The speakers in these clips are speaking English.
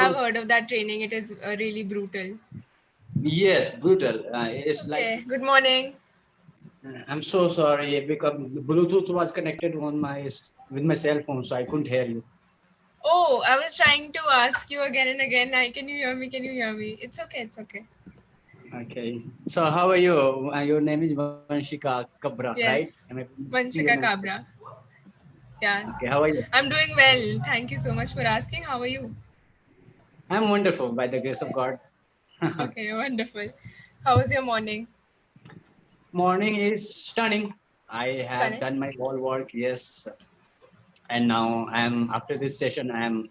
have heard of that training. It is really brutal. Yes, brutal. It's like Okay, good morning. I'm so sorry because the Bluetooth was connected on with my cell phone, so I couldn't hear you. Oh, I was trying to ask you again and again. Can you hear me? Can you hear me? It's okay. It's okay. Okay. So how are you? Your name is Vanshika Kabra, right? Am I Yes, pronouncing your name Vanshika correct? Kabra. Yeah, Okay. How are you? I'm doing well. Thank you so much for asking. How are you? I'm wonderful by the grace of God. Okay, wonderful. How was your morning? Morning is stunning. I have Stunning. done my whole work. Yes, and now I'm after this session. I'm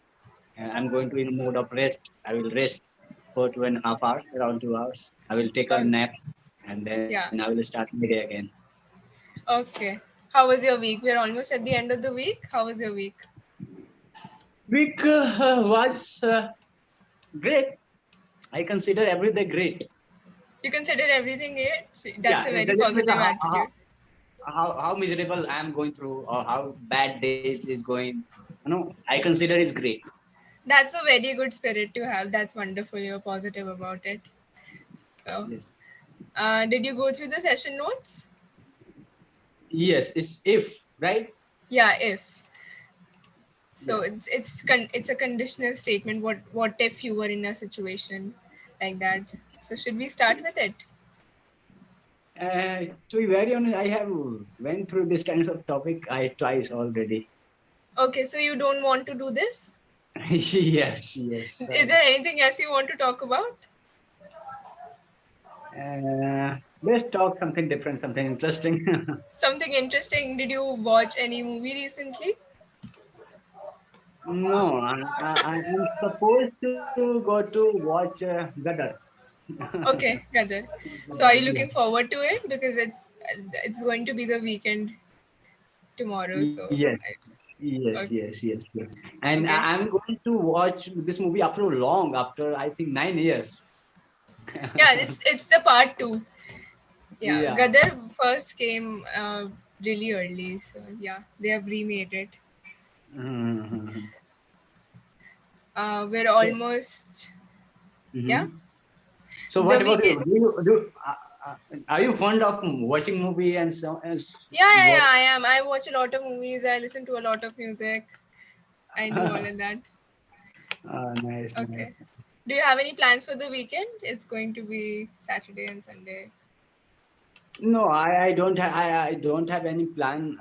going to in a mode of rest. I will rest for 2.5 hours, around 2 hours. I will take a Okay. nap, and then I will Yeah. start my day again. Okay. How was your week? We're almost at the end of the week. How was your week? Week was great. I consider every day great. You consider everything great? That's Yeah, a it very doesn't matter positive attitude. how miserable I am going through or how bad days is going. I consider it's great. That's a very good spirit to have. That's wonderful. You're positive about it. So, Yes, did you go through the session notes? yes, it's if right. Yeah, if. So Yeah. it's a conditional statement. What if you were in a situation like that? So should we start with it? To be very honest, I have went through this kind of topic I twice already. Okay, so you don't want to do this? Yes, yes. Is there anything else you want to talk about? Let's talk something different, something interesting. Something interesting. Did you watch any movie recently? No, I'm supposed to go to watch Gadar. Okay, Gadar. So are you looking forward to it? Because it's going to be the weekend tomorrow. Yes, So yes, okay, yes, yes, yes. And okay. I'm going to watch this movie after long, after I think 9 years. Yeah, it's the part two. Yeah, Yeah. Gadar first came really early. So yeah, they have remade it. Mhm. We're So, almost, yeah. mhm. So The what about weekend. you? Uh, are you fond of watching movie and so as Yeah, what? I am. I watch a lot of movies. I listen to a lot of music. I do all of that. Nice, nice. Okay. Do you have any plans for the weekend? It's going to be Saturday and Sunday. No, I don't have I don't have any plan.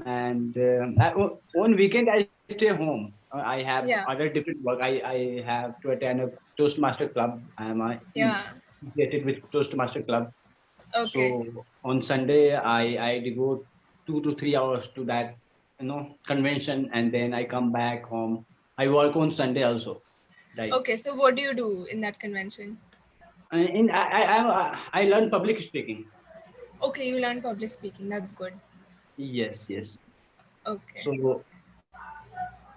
And on weekend I stay home. I have Yeah, other different work. I have to attend a Toastmaster club. I am yeah. affiliated with Toastmaster club. Okay, So on Sunday I devote 2 to 3 hours to that convention, and then I come back home. I work on Sunday also. Right. okay. So what do you do in that convention? And I learn public speaking. Okay, you learn public speaking. That's good. Yes, yes. Okay. So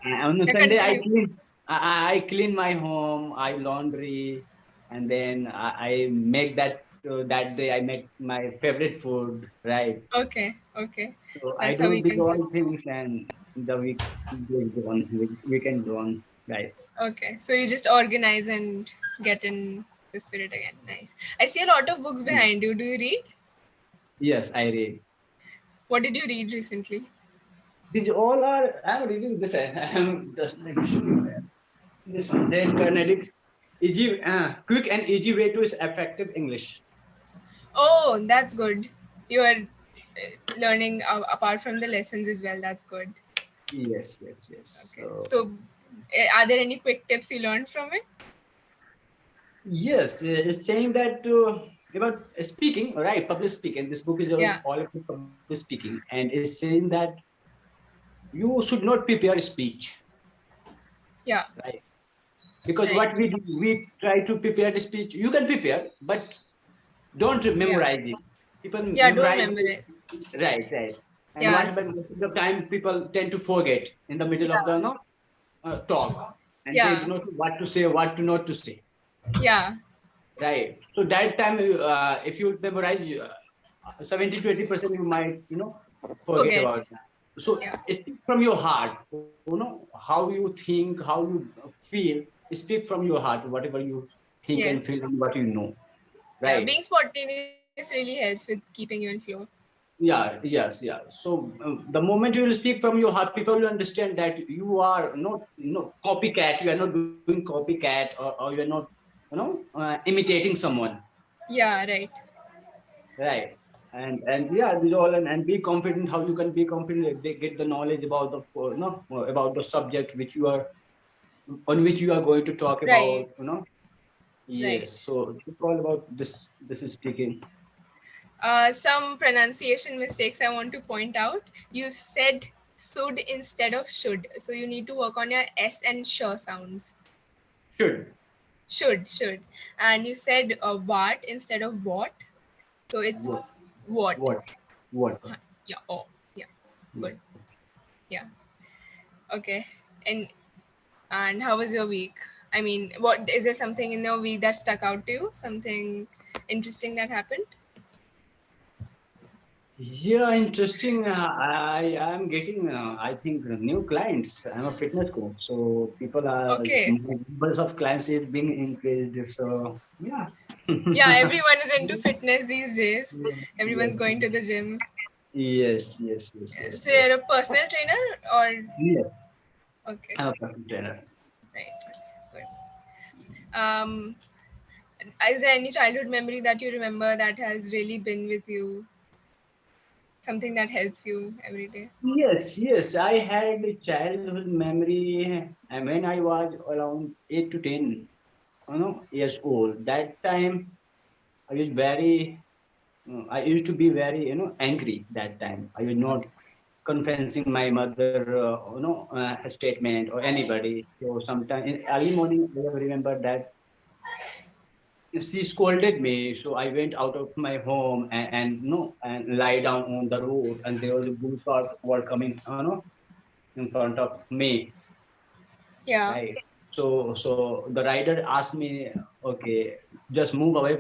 on a Yeah, Sunday, continue. I clean my home, I laundry, and then I make that day I make my favorite food, right? Okay, okay. So I That's how do we these can. all things, and the week goes on, weekend go on, right? Okay, so you just organize and get in the spirit again. Nice. I see a lot of books behind you. Do you read? Yes, I read. What did you read recently? These all are. I'm reading this. I'm just let me show you this one. Then Carnegie, quick and easy way to effective English. Oh, that's good. You are learning apart from the lessons as well. That's good. Yes, yes, yes. Okay. So So, are there any quick tips you learned from it? yes, it's saying that about speaking, right? Public speaking. This book is Yeah. all about public speaking, and it's saying that you should not prepare speech, Yeah. right? Because Right. what we do, we try to prepare the speech. You can prepare, but don't Yeah. memorize it. People Yeah. Don't memorize remember it, it. right, right. And Yeah. what happens most of the time, people tend to forget in the middle of the Yeah. talk, and they Yeah. do not know what to say, what to not to say. Yeah. Right. So that time, if you memorize 70 to 80%, you might, forget Forget. about that. So Yeah. speak from your heart, how you think, how you feel. speak from your heart, whatever you think and feel Yes. and what you know, Yeah, right? being spontaneous really helps with keeping you in flow. Yeah, yes, yeah. So the moment you will speak from your heart, people will understand that you are not, copycat. You are not doing copycat, or you are not, imitating someone, Yeah, right. right? And yeah, these all, and be confident. How you can be confident? They get the knowledge about the, no, about the subject which you are, on which you are going to talk Right, about. right. Yes. So it's all about this. This is speaking. Some pronunciation mistakes I want to point out. You said should instead of should. So you need to work on your S and sh sounds. Should. Should. And you said what instead of what. So it's What? what. What? What? Huh. Yeah, oh, yeah. Yeah. Good. Yeah. Okay. And and how was your week? I mean, what is there something in your week that stuck out to you? Something interesting that happened? Yeah, interesting. I am getting, I think, new clients. I'm a fitness coach, so people are, Okay. numbers of clients is being increased. So yeah. Yeah, everyone is into fitness these days. Yes, Everyone's going to the gym. yes, yes, yes, yes, So yes. you're a personal trainer or Yes, okay, I'm a personal trainer. right. Good. Um, is there any childhood memory that you remember that has really been with you? Something that helps you every day? Yes, yes. I had a childhood memory, and when I was around 8 to 10, years old. That time I was very, I used to be very, angry that time. I was not Okay. confessing my mother, statement or anybody. So sometime in early morning, I remember that she scolded me. So I went out of my home, and lie down on the road, and there was a blue car were coming, in front of me, Yeah. right? So the rider asked me, okay, just move away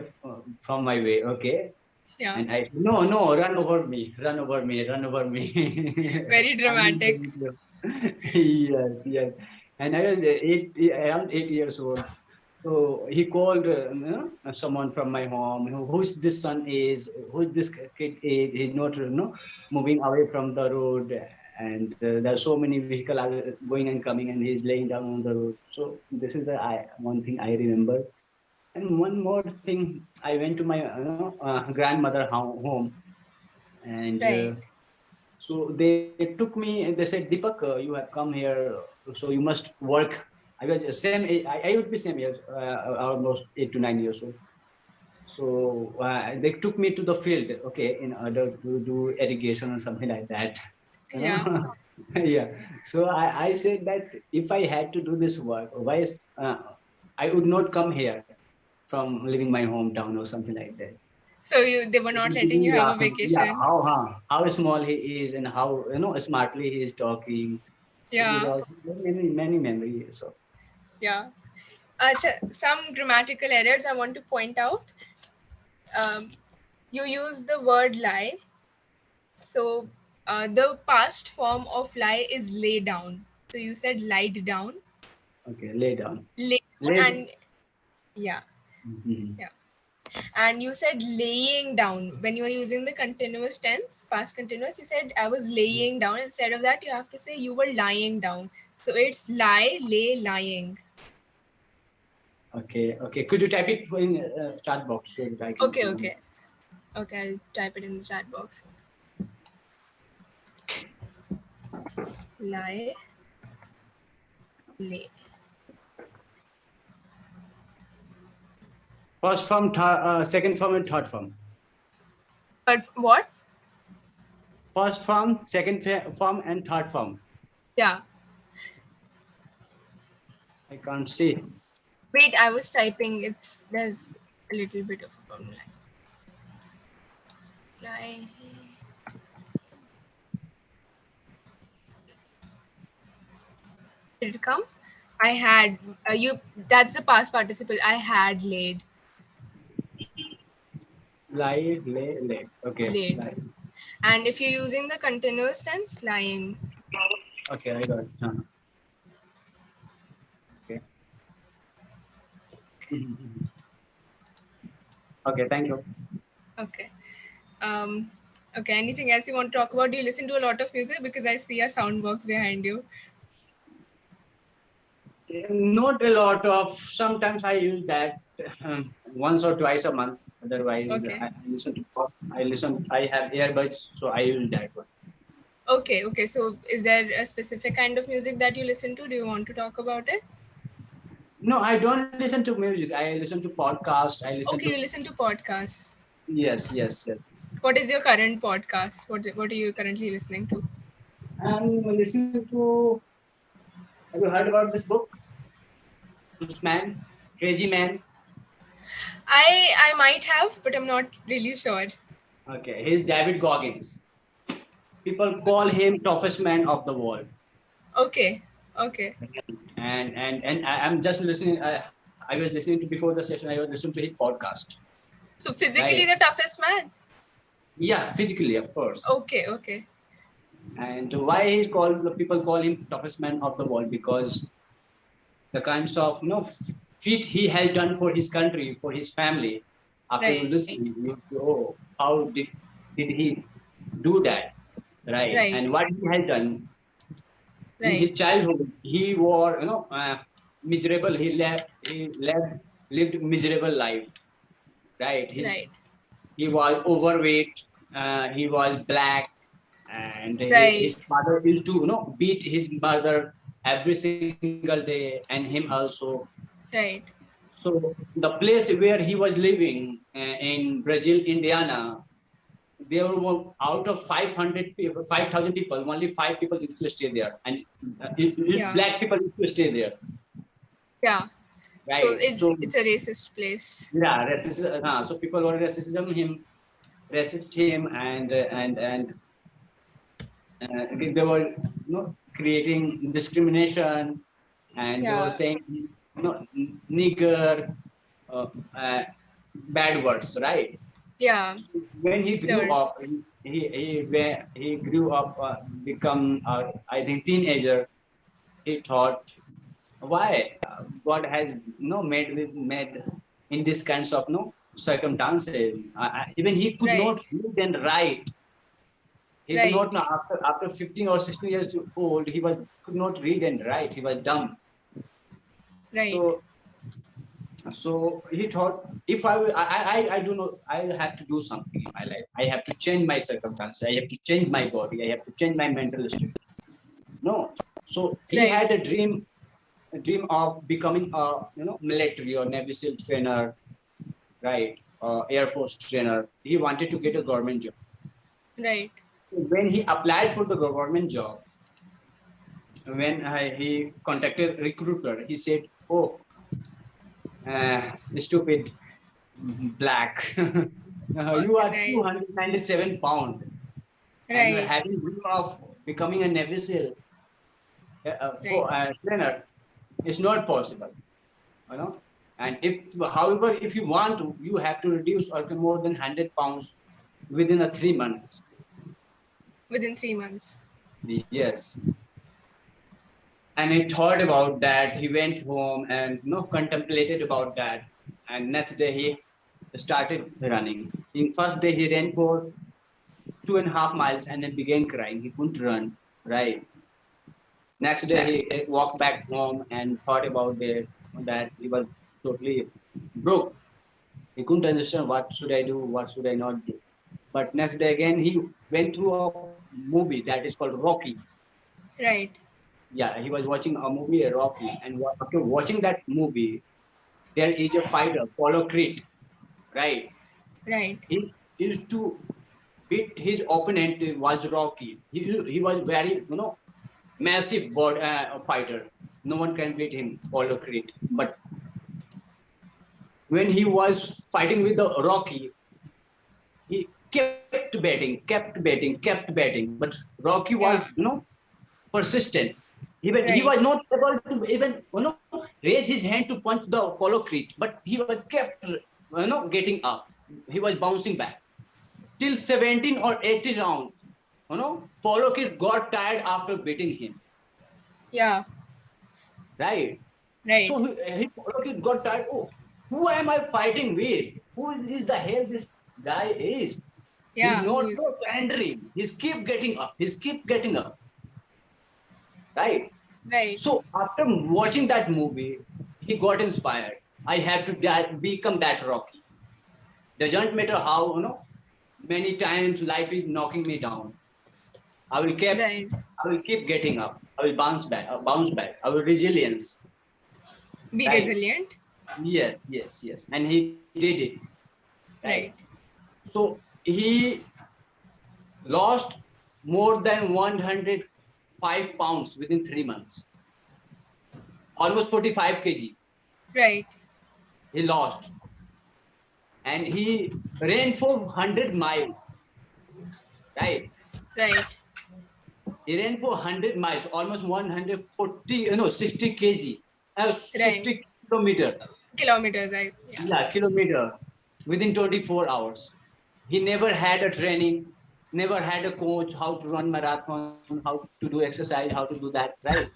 from my way, okay? Yeah. And I said, no, no, run over me, run over me, run over me. Very I'm in the dramatic. video. Yes, yes. And I was around 8 years old. So he called, someone from my home. Who's this son is? Who's this kid is? He's not, moving away from the road. And there are so many vehicles are going and coming, and he's laying down on the road. So this is one thing I remember. And one more thing, I went to my, grandmother home, and Right. so they took me. They said, Deepak, you have come here, so you must work. I was same age. I would be same age, almost 8 to 9 years old. So they took me to the field, okay, in order to do irrigation or something like that. You know, Yeah. yeah. So I said that if I had to do this work, why I would not come here from leaving my hometown or something like that. So you they were They not will letting begin you have a laughing. Yeah, vacation. how small he is, and how, smartly he is talking. So these Yeah. are many memories. So Yeah. Some grammatical errors I want to point out. Um, you use the word lie. So the past form of lie is lay down. So you said lied down, okay, lay down, lay down, lay. and yeah, Mhm. yeah. And you said laying down when you are using the continuous tense, past continuous. You said I was laying down. Instead of that, you have to say you were lying down. So it's lie, lay, lying. Okay, okay. Could you type it in chat box so that I can? Okay, okay, okay. I'll type it in the chat box. Lie, lay. First form, second form, and third form. But what? First form, second form, and third form. Yeah. I can't see. Wait, I was typing. There's a little bit of a problem. Lie. Did it come? I had you. That's the past participle. I had laid. Lie, lay. Okay, Laid. lie. And if you're using the continuous tense, lying. Okay, I got it. Okay. Mhm. Okay, thank you. Okay. Um, okay. Anything else you want to talk about? Do you listen to a lot of music? Because I see a sound box behind you. Not a lot of. Sometimes I use that once or twice a month. Otherwise, Okay. I listen to pop. I listen. I have earbuds, so I use that one. Okay. Okay. So, is there a specific kind of music that you listen to? Do you want to talk about it? No, I don't listen to music. I listen to podcast. I listen to Okay. You listen to podcasts. yes, yes, yes. What is your current podcast? What are you currently listening to? I'm listening to. Have you heard about this book, This Man, Crazy Man? I might have, but I'm not really sure. Okay, he's David Goggins. People call him toughest man of the world. Okay. Okay. I'm just listening. I was listening to before the session. I was listening to his podcast. So Right? physically the toughest man. Yeah, physically, of course. Okay. Okay. And why he's called? The people call him toughest man of the world because the kinds of feat he has done for his country, for his family. After you Right. listen, you oh, how did he do that? Right? Right. And what he has done in Right. his childhood, he was miserable. Lived miserable life. Right? Right. He was overweight. He was black, and Right. his father used to beat his mother every single day, and him also. Right. So the place where he was living in Brazil, Indiana, there were out of 500 people, 5,000 people, only five people used to stay there, and Yeah. black people used to stay there. Yeah. So Right? So it's a racist place. yeah, so people were resist him, they were creating discrimination, and they were Yeah. saying nigger, uh, uh, bad words, right? Yeah. So when he grew Slurs. up, when he grew up, become I think teenager, he thought, why God has made in this kinds of circumstances. Even he could Right. not read and write. He did Right. not know after 15 or 16 years old, he was could not read and write. He was dumb. Right. So so he thought, if I do not, I have to do something in my life. I have to change my circumstances. I have to change my body. I have to change my mental state. No. So he Right. had a dream of becoming a military or Navy SEAL trainer, right? Air Force trainer. He wanted to get a government job. Right. So when he applied for the government job, when he contacted recruiter, he said, "Oh, stupid black, you are Right. 297 pound, and you are Right. having dream of becoming a Navy SEAL Right. for a trainer. It's not possible, you know. And if, however, if you want to, you have to reduce or more than 100 pounds within a 3 months." Within 3 months. Yes. And he thought about that. He went home and contemplated about that. And next day he started running. In first day he ran for 2.5 miles and then began crying. He couldn't run. Right. Next day he walked back home and thought about that he was totally broke. He couldn't understand what should I do, what should I not do. But next day again he went through a movie that is called Rocky. Right. Yeah, he was watching a movie, Rocky, and after watching that movie, there is a fighter, Apollo Creed, right? Right. He used to beat his opponent was Rocky. He was very massive fighter. No one can beat him, Apollo Creed. But when he was fighting with the Rocky, he kept betting. But Rocky was Yeah. persistent. Even he Right. was not able to even raise his hand to punch the Apollo Creed, but he was kept getting up. He was bouncing back till 17 or 80 rounds. Apollo Creed got tired after beating him. Yeah. Right. Right. So he Apollo Creed got tired. Oh, who am I fighting with? Who is the hell this guy is? He's Yeah, who not is no this guy? surrendering. He's keep getting up. He's keep getting up. Right. Right, So after watching that movie, he got inspired. I have to become that Rocky. Doesn't matter how many times life is knocking me down. I will keep right. I will keep getting up. I will bounce back. Bounce back. I will resilience. Be Right. resilient. Yes, yes, yes. And he did it. Right. Right, So he lost more than 105 pounds within 3 months. Almost 45 kg. right, He lost. And he ran for 100 miles. Right. right, He ran for 100 miles, almost 140, 60 kg, right. 60 kilometer. Kilometers, yeah. Yeah, kilometer within 24 hours. He never had a training, never had a coach, how to run marathon, how to do exercise, how to do that, right?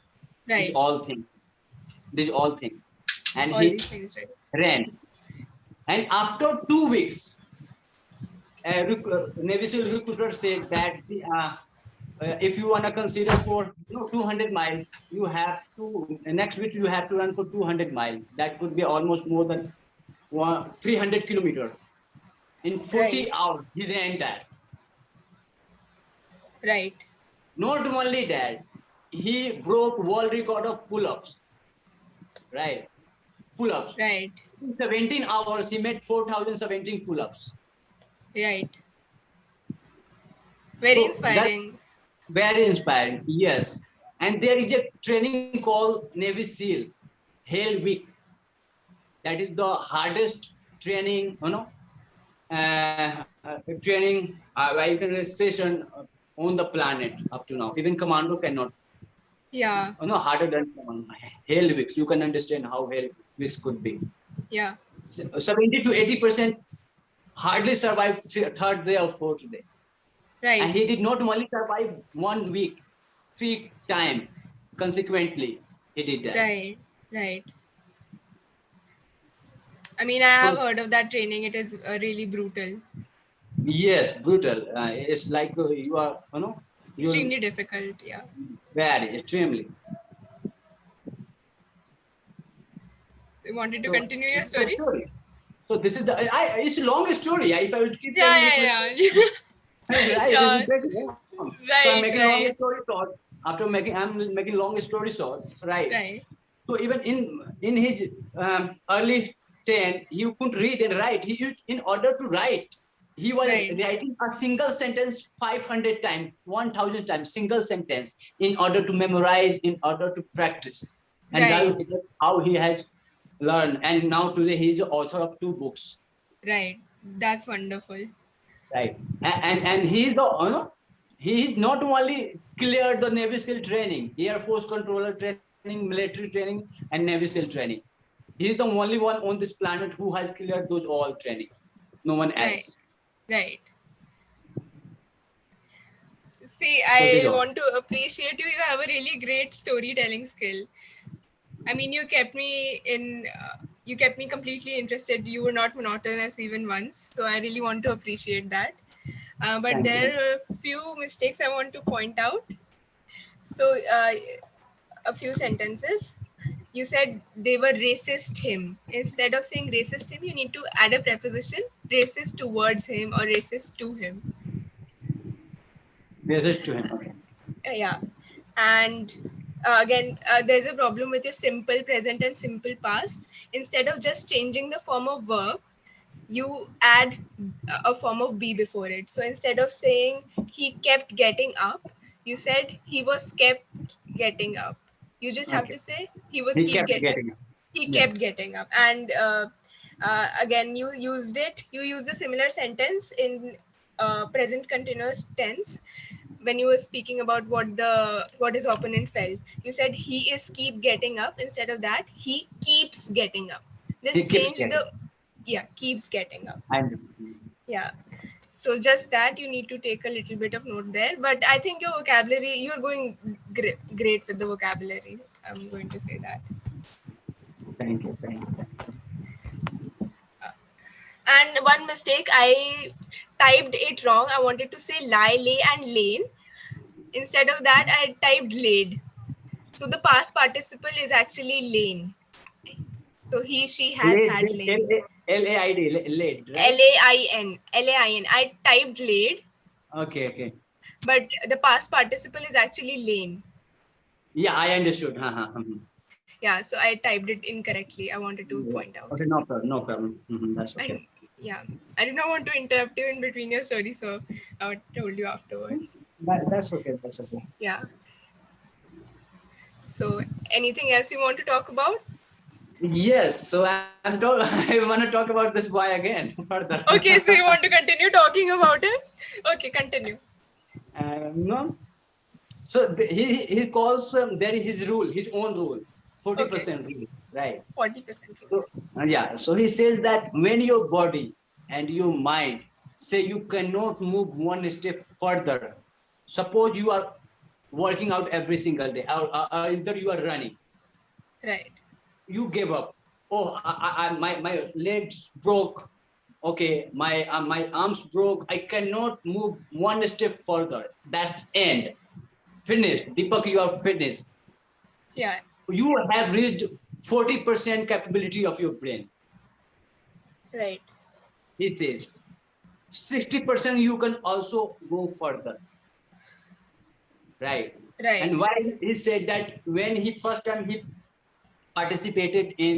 These Right. all things. These all things. And All he these things, right. ran. And after 2 weeks, Navy SEAL recruiter said that if you want to consider for 200 miles, you have to next week you have to run for 200 miles. That could be almost more than 300 kilometer. In Right, 40 hours, he ran that. right, Not only that, he broke world record of pull-ups. Right, pull-ups. right, In 17 hours, he made 4,017 pull-ups. right. Very So that's inspiring. very inspiring. Yes, and there is a training called Navy SEAL Hell Week. That is the hardest training, training like session on the planet up to now. Even commando cannot, Yeah, harder than commando. Hell weeks. You can understand how hell weeks could be. yeah, 70 to 80% hardly survive third day or fourth day, and right, he did not only survive 1 week, 3 times consequently. He did that. right, right. I mean, I have So heard of that training. It is really brutal, yes, brutal. It's like you are, you're extremely difficult. Yeah. very extremely. You wanted to So continue your this is the story? story. So this is the. It's a long story. If I will keep Yeah, telling, it will yeah, yeah. right. It will Yeah, take long. So I'm right, making long right, story short. I'm making long story short. Right. right, So even in his early 10, he couldn't read and write. He used in order to write. He was right, writing a single sentence 500 times, 1,000 times, single sentence in order to memorize, in order to practice. And right, that's how he has learned. And now today he is the author of 2 books. right. That's wonderful. Right. And he is the, he is not only cleared the Navy SEAL training, Air Force controller training, military training, and Navy SEAL training. He is the only one on this planet who has cleared those all training. No one Right, else. right. See, So this I all. want to appreciate you. You have a really great storytelling skill. I mean, you kept me completely interested. You were not monotonous even once. So I really want to appreciate that. But Thank there you. are a few mistakes I want to point out. So, a few sentences. You said they were racist him. Instead of saying racist him, you need to add a preposition, racist towards him or racist to him. Message to him. Okay. Yeah. And again, there's a problem with your simple present and simple past. Instead of just changing the form of verb, you add a form of be before it. So instead of saying he kept getting up, you said he was kept getting up. You just have Okay. to say he was He keep kept getting, getting it. he Yeah. kept getting up. And again, you used a similar sentence in present continuous tense when you were speaking about what his opponent felt. You said he is keep getting up. Instead of that, he keeps getting up. He Just keeps change getting. the, yeah, keeps getting up. And Yeah. So just that you need to take a little bit of note there. But I think your vocabulary, you're going great with the vocabulary. I'm going to say that. thank you. Thank you. Thank you. And one mistake, I typed it wrong. I wanted to say lie, lay, and lane. Instead of that, I typed laid. So the past participle is actually lane. So he, she has Laid, had lain. Laid, laid, right? Lain. Lain. I typed laid, Okay, okay. but the past participle is actually lane. Yeah, I understood. Mhm. Yeah, so I typed it incorrectly. I wanted to Yeah. point out. Okay, no problem, no problem. That's And okay. yeah, I did not want to interrupt you in between your story, so I told you afterwards. That's okay. That's okay. Yeah. So anything else you want to talk about? Yes. So I'm talk. I want to talk about this boy again further. Okay, so you want to continue talking about it? Okay, continue. No. So he calls there is his rule, his own rule, Okay, 40% rule, right? 40% rule. So yeah. So he says that when your body and your mind say you cannot move one step further, suppose you are working out every single day, or either you are running, Right, you give up. Oh, my legs broke. Okay, my arms broke. I cannot move one step further. That's end. Finished. Deepak, you are finished. yeah, You have reached 40% capability of your brain. right, He says 60% you can also go further, right? right, And why he said that when he first time he participated in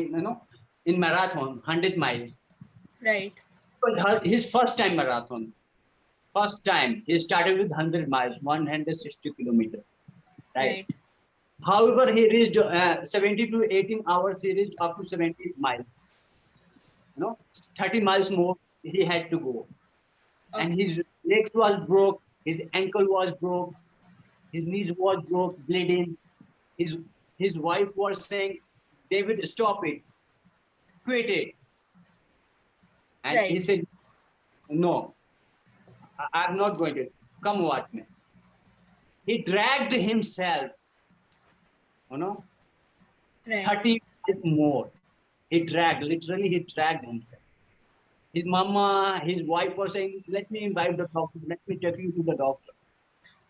in marathon 100 miles, right, but his first time marathon, first time he started with 100 miles, 160 kilometers, right? right, However, he reached 70 to 18 hours. He reached up to 70 miles. 30 miles more he had to go, and okay, his legs was broke, his ankle was broke, his knees was broke, bleeding. His his wife was saying, "David, stop it, quit it," and right, he said, "No, I'm not going to. Come what me." He dragged himself, you know, right, 30 miles more. He dragged, literally, he dragged himself. His mama, his wife was saying, "Let me invite the doctor. Let me take you to the doctor."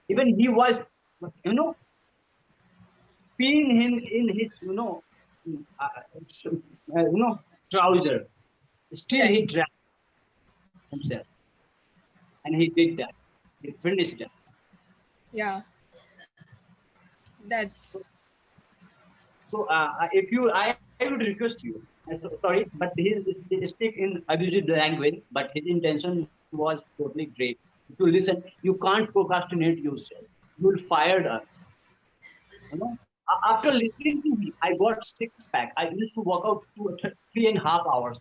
Even he was, you know, peeing in his, trouser. Still, right. he dragged himself, and he did that. He finished that. Yeah, that's So, if you, I would request you. Sorry, but he speak in abusive language, but his intention was totally great. If you listen, you can't procrastinate yourself. You'll fired up. After listening to me, I got six pack. I used to work out 3.5 hours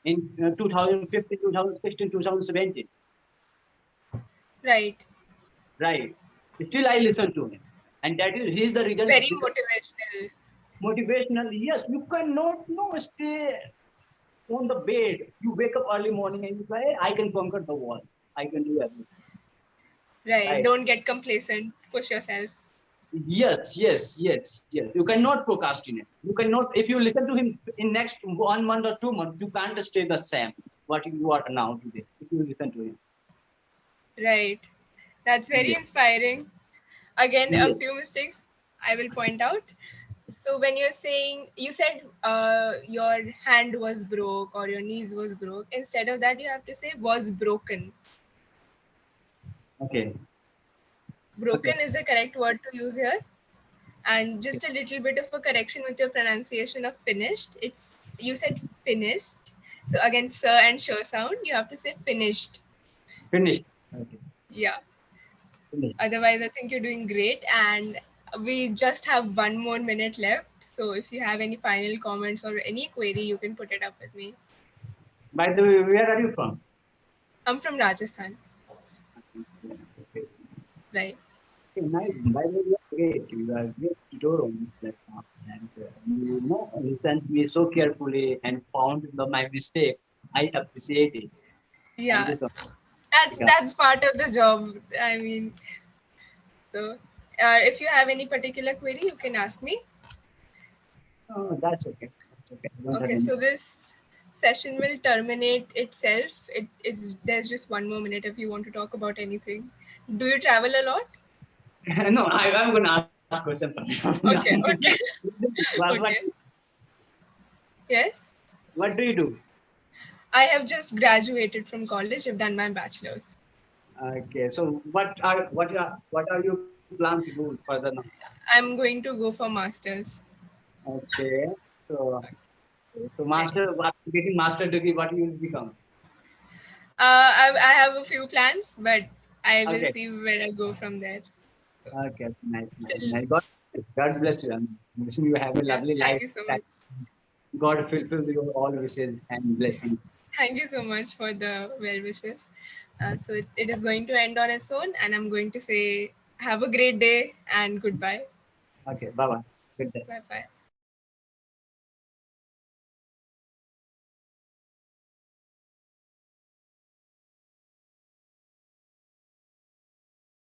in 2015, 2016, 2017. right. Right. Still, I listen to him, and that is he's the reason. Very motivational. Motivational. Yes, you cannot stay on the bed. You wake up early morning and you say, "Hey, I can conquer the world. I can do everything." Right. Right. Don't get complacent. Push yourself. Yes, yes, yes, yes. You cannot procrastinate. You cannot. If you listen to him in next 1 month or 2 months, you can't stay the same what you are now today. If you listen to him. Right. That's very Yes. inspiring. Again, a Yes. few mistakes I will point out. So when you're saying, you said your hand was broke or your knees was broke, instead of that you have to say was broken. Okay. Okay. Broken is the correct word to use here. And just a little bit of a correction with your pronunciation of finished. It's, you said finished. So again, sir and sure sound, you have to say finished. Finished. Okay. Yeah. Finished. Otherwise, I think you're doing great. And we just have 1 more minute left. So if you have any final comments or any query, you can put it up with me. By the way, where are you from? I'm from Rajasthan, Okay. right? Okay, nice. By the way, you are great. You are great tutor on this platform, and you listened to me so carefully and found my mistake. I appreciate it. Thank Yeah, you so that's much. that's part of the job. I mean, so if you have any particular query, you can ask me. Oh, that's okay. That's okay. I don't have Okay, any. so this session will terminate itself. There's just 1 more minute if you want to talk about anything. Do you travel a lot? No, I'm going to ask question first. Okay, okay, what, what, okay. Yes. what do you do? I have just graduated from college. I've done my bachelor's. Okay, so what are you plan to do further now? I'm going to go for master's. Okay, so Right. master, what getting master degree, what you will become? I have a few plans, but I will Okay, see where I go from there. So, okay, nice, nice, still, nice. God bless you. I'm wishing you have a yeah. lovely Thank life. you so much. God fulfill your all wishes and blessings. Thank you so much for the well wishes. So it is going to end on its own, and I'm going to say have a great day and goodbye. Okay, bye bye. Good day. Bye bye.